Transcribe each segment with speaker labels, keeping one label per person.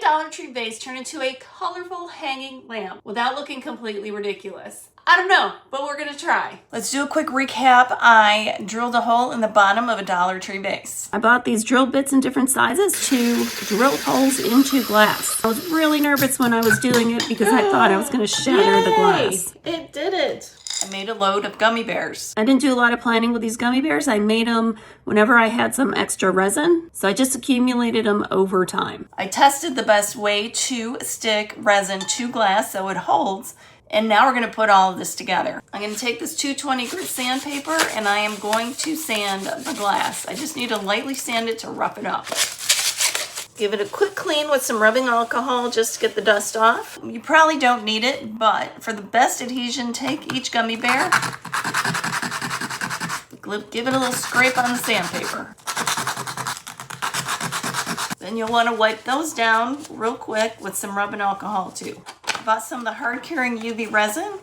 Speaker 1: Dollar Tree vase turn into a colorful hanging lamp without looking completely ridiculous? I don't know, but we're gonna try. Let's do a quick recap. I drilled a hole in the bottom of a Dollar Tree vase. I bought these drill bits in different sizes to drill holes into glass. I was really nervous when I was doing it because I thought I was gonna shatter the glass.
Speaker 2: It did it.
Speaker 1: I made a load of gummy bears. I didn't do a lot of planning with these gummy bears. I made them whenever I had some extra resin. So I just accumulated them over time. I tested the best way to stick resin to glass so it holds. And now we're gonna put all of this together. I'm gonna take this 220 grit sandpaper and I am going to sand the glass. I just need to lightly sand it to rough it up. Give it a quick clean with some rubbing alcohol just to get the dust off. You probably don't need it, but for the best adhesion, take each gummy bear, give it a little scrape on the sandpaper. Then you'll wanna wipe those down real quick with some rubbing alcohol too. I bought some of the hard curing UV resin.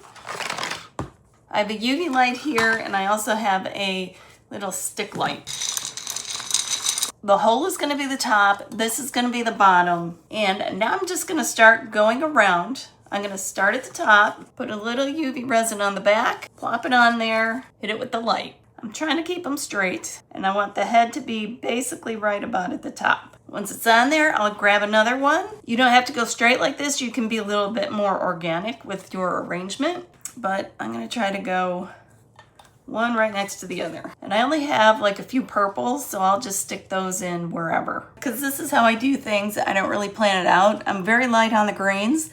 Speaker 1: I have a UV light here and I also have a little stick light. The hole is going to be the top, this is going to be the bottom, and now I'm just going to start going around. I'm going to start at the top, put a little UV resin on the back, plop it on there, hit it with the light. I'm trying to keep them straight, and I want the head to be basically right about at the top. Once it's on there, I'll grab another one. You don't have to go straight like this, you can be a little bit more organic with your arrangement, but I'm going to try to go one right next to the other. And I only have like a few purples, so I'll just stick those in wherever. Because this is how I do things. I don't really plan it out. I'm very light on the greens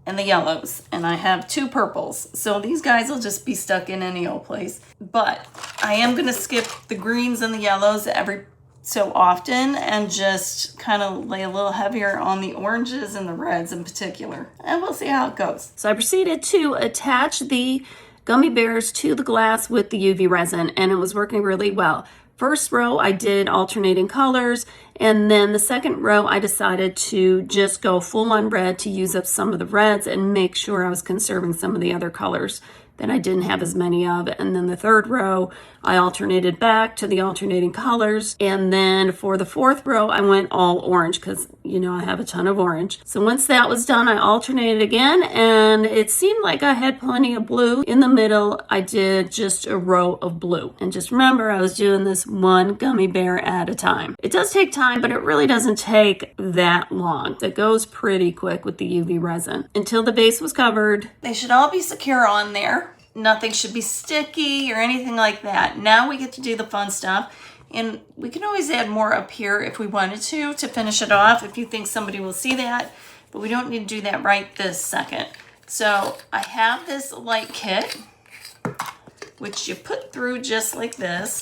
Speaker 1: and the yellows. And I have 2 purples. So these guys will just be stuck in any old place. But I am gonna skip the greens and the yellows every so often and just kind of lay a little heavier on the oranges and the reds in particular. And we'll see how it goes. So I proceeded to attach the gummy bears to the glass with the UV resin, and it was working really well. First row I did alternating colors, and then the second row I decided to just go full on red to use up some of the reds and make sure I was conserving some of the other colors that I didn't have as many of. And then the third row I alternated back to the alternating colors, and then for the fourth row I went all orange because you know I have a ton of orange. So once that was done, I alternated again, and it seemed like I had plenty of blue. In the middle I did just a row of blue, and just remember I was doing this one gummy bear at a time. It does take time, but it really doesn't take that long. It goes pretty quick with the UV resin. Until the base was covered, they should all be secure on there. Nothing should be sticky or anything like that. Now we get to do the fun stuff, and we can always add more up here if we wanted to finish it off if you think somebody will see that, but we don't need to do that right this second. So I have this light kit, which you put through just like this.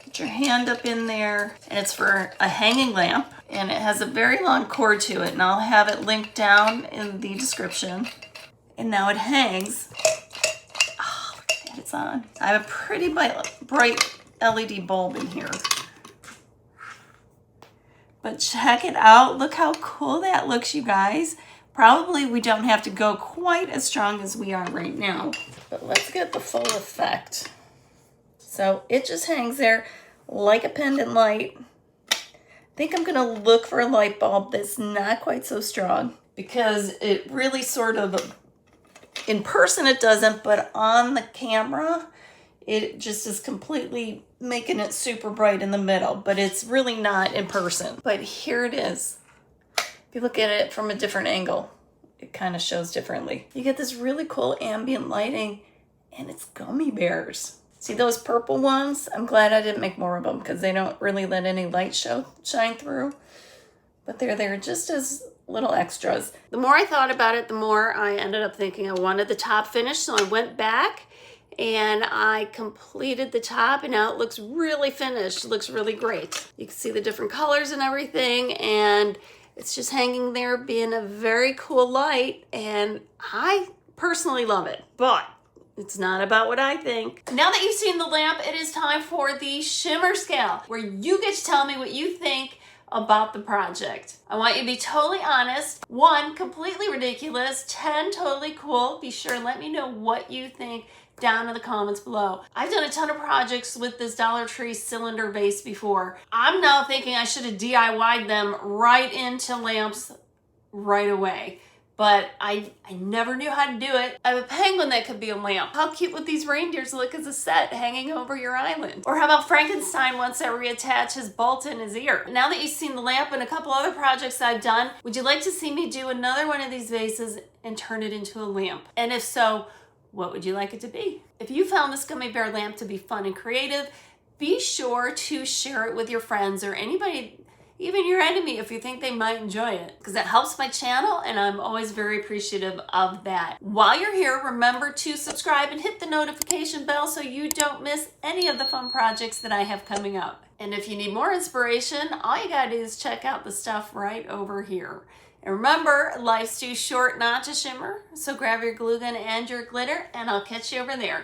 Speaker 1: Put your hand up in there, and it's for a hanging lamp, and it has a very long cord to it, and I'll have it linked down in the description. And now it hangs. It's on. I have a pretty bright LED bulb in here. But check it out. Look how cool that looks, you guys. Probably we don't have to go quite as strong as we are right now. But let's get the full effect. So it just hangs there like a pendant light. I think I'm going to look for a light bulb that's not quite so strong, because it really sort of, in person it doesn't, but on the camera it just is completely making it super bright in the middle, but it's really not in person. But here it is. If you look at it from a different angle, it kind of shows differently. You get this really cool ambient lighting, and it's gummy bears. See those purple ones? I'm glad I didn't make more of them because they don't really let any light shine through, but they're there just as little extras. The more I thought about it, the more I ended up thinking I wanted the top finished, so I went back and I completed the top, and now it looks really finished. It looks really great. You can see the different colors and everything, and it's just hanging there being a very cool light, and I personally love it, but it's not about what I think. Now that you've seen the lamp, it is time for the Shimmer Scale, where you get to tell me what you think about the project. I want you to be totally honest. 1, completely ridiculous. 10, totally cool. Be sure and let me know what you think down in the comments below. I've done a ton of projects with this Dollar Tree cylinder vase before. I'm now thinking I should have DIY'd them right into lamps right away. But I never knew how to do it. I have a penguin that could be a lamp. How cute would these reindeers look as a set hanging over your island? Or how about Frankenstein wants to reattach his bolt in his ear? Now that you've seen the lamp and a couple other projects I've done, would you like to see me do another one of these vases and turn it into a lamp? And if so, what would you like it to be? If you found this gummy bear lamp to be fun and creative, be sure to share it with your friends or anybody, even your enemy, if you think they might enjoy it, because it helps my channel and I'm always very appreciative of that. While you're here, remember to subscribe and hit the notification bell so you don't miss any of the fun projects that I have coming up. And if you need more inspiration, all you gotta do is check out the stuff right over here. And remember, life's too short not to shimmer, so grab your glue gun and your glitter and I'll catch you over there.